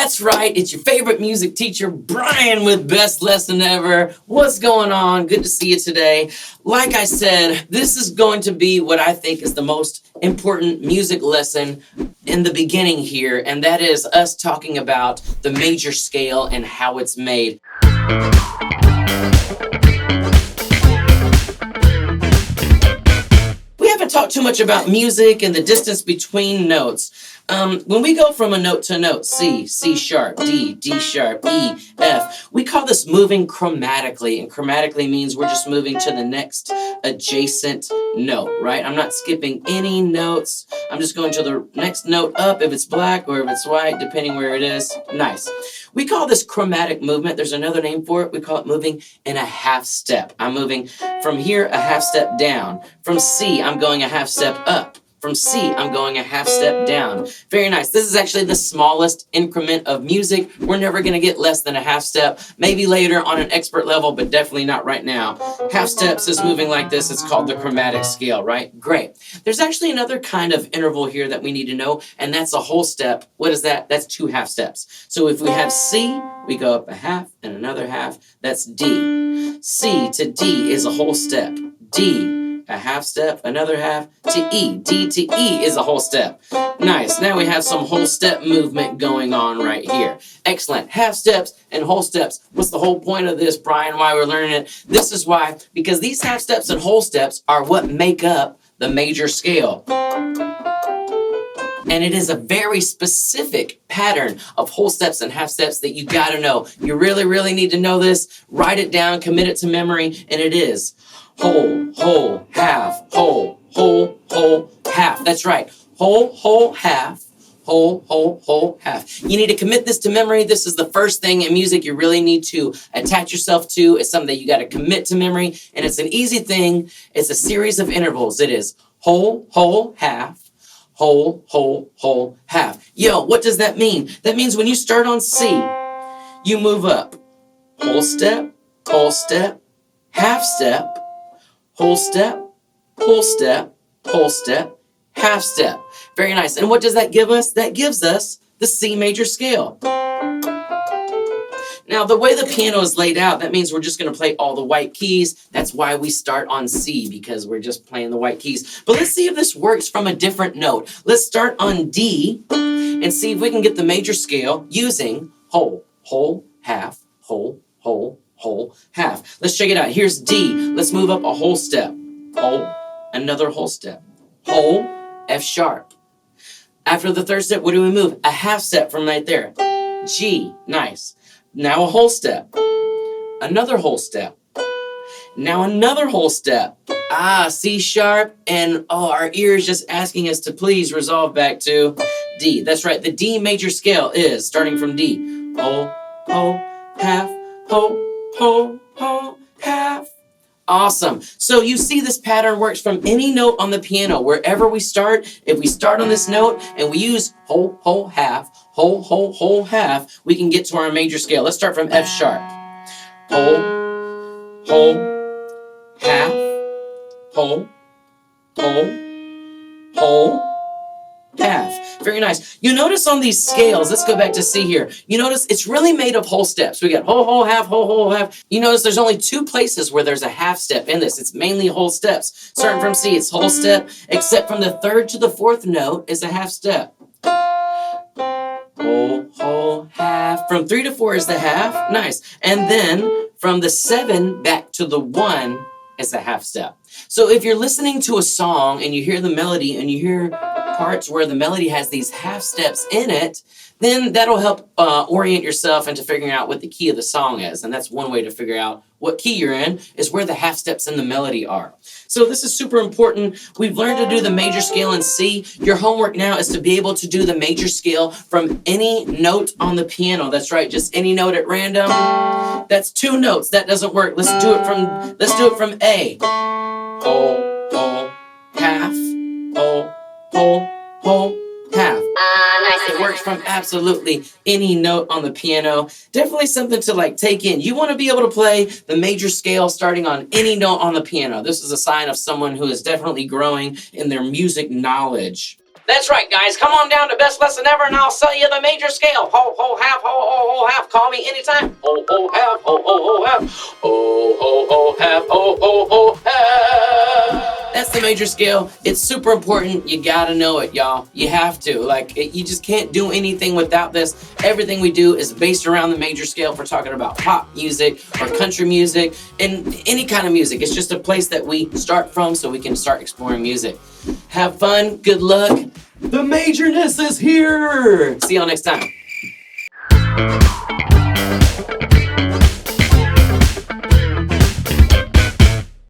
That's right, it's your favorite music teacher, Brian, with Best Lesson Ever. What's going on? Good to see you today. Like I said, this is going to be what I think is the most important music lesson in the beginning here, and that is us talking about the major scale and how it's made. We haven't talked too much about music and the distance between notes. When we go from a note to note, C, C sharp, D, D sharp, E, F, we call this moving chromatically, and chromatically means we're just moving to the next adjacent note, right? I'm not skipping any notes. I'm just going to the next note up if it's black or if it's white, depending where it is. Nice. We call this chromatic movement. There's another name for it. We call it moving in a half step. I'm moving from here a half step down. From C, I'm going a half step up. From C, I'm going a half step down. Very nice. This is actually the smallest increment of music. We're never going to get less than a half step. Maybe later on an expert level, but definitely not right now. Half steps is moving like this. It's called the chromatic scale, right? Great. There's actually another kind of interval here that we need to know, and that's a whole step. What is that? That's two half steps. So if we have C, we go up a half and another half. That's D. C to D is a whole step. D. A half step, another half, to E. D to E is a whole step. Nice. Now we have some whole step movement going on right here. Excellent. Half steps and whole steps. What's the whole point of this, Brian? Why we're learning it? This is why, because these half steps and whole steps are what make up the major scale. And it is a very specific pattern of whole steps and half steps that you gotta know. You really, really need to know this. Write it down, commit it to memory, and it is whole, whole, half, whole, whole, whole, half. That's right. Whole, whole, half, whole, whole, whole, half. You need to commit this to memory. This is the first thing in music you really need to attach yourself to. It's something that you got to commit to memory, and it's an easy thing. It's a series of intervals. It is whole, whole, half, whole, whole, whole, half. Yo, what does that mean? That means when you start on C, you move up. Whole step, half step, whole step, whole step, whole step, half step. Very nice. And what does that give us? That gives us the C major scale. Now, the way the piano is laid out, that means we're just going to play all the white keys. That's why we start on C, because we're just playing the white keys. But let's see if this works from a different note. Let's start on D and see if we can get the major scale using whole, whole, half, whole, whole, whole, half. Let's check it out. Here's D. Let's move up a whole step. Whole, another whole step. Whole, F sharp. After the third step, what do we move? A half step from right there. G. Nice. Now a whole step. Another whole step. Now another whole step. C sharp. And our ear is just asking us to please resolve back to D. That's right. The D major scale is starting from D. Whole, whole, half, whole, whole, whole, half. Awesome. So you see this pattern works from any note on the piano. Wherever we start, if we start on this note and we use whole, whole, half, whole, whole, whole, half, we can get to our major scale. Let's start from F sharp. Whole, whole, half, whole, whole, whole, half. Very nice. You notice on these scales, let's go back to C here. You notice it's really made of whole steps. We got whole, whole, half, whole, whole, half. You notice there's only two places where there's a half step in this. It's mainly whole steps. Starting from C, it's whole step, except from the third to the fourth note is a half step. Whole, whole, half. From 3 to 4 is the half. Nice. And then from the 7 back to the 1 is a half step. So if you're listening to a song and you hear the melody and you hear parts where the melody has these half steps in it, then that'll help orient yourself into figuring out what the key of the song is. And that's one way to figure out what key you're in, is where the half steps in the melody are. So this is super important. We've learned to do the major scale in C. Your homework now is to be able to do the major scale from any note on the piano. That's right, just any note at random. That's 2 notes. That doesn't work. Let's do it from A. Whole, whole, half, whole, whole, whole, half. Nice. It works from absolutely any note on the piano. Definitely something to take in. You want to be able to play the major scale starting on any note on the piano. This is a sign of someone who is definitely growing in their music knowledge. That's right, guys. Come on down to Best Lesson Ever, and I'll sell you the major scale. Ho, ho, half, ho, ho, ho, half. Call me anytime. Ho, ho, half, ho, ho, ho, half. Ho, ho, ho, half, ho, ho, ho, half. That's the major scale. It's super important. You gotta know it, y'all. You have to. You just can't do anything without this. Everything we do is based around the major scale. If we're talking about pop music or country music and any kind of music, it's just a place that we start from so we can start exploring music. Have fun. Good luck. The majorness is here. See y'all next time.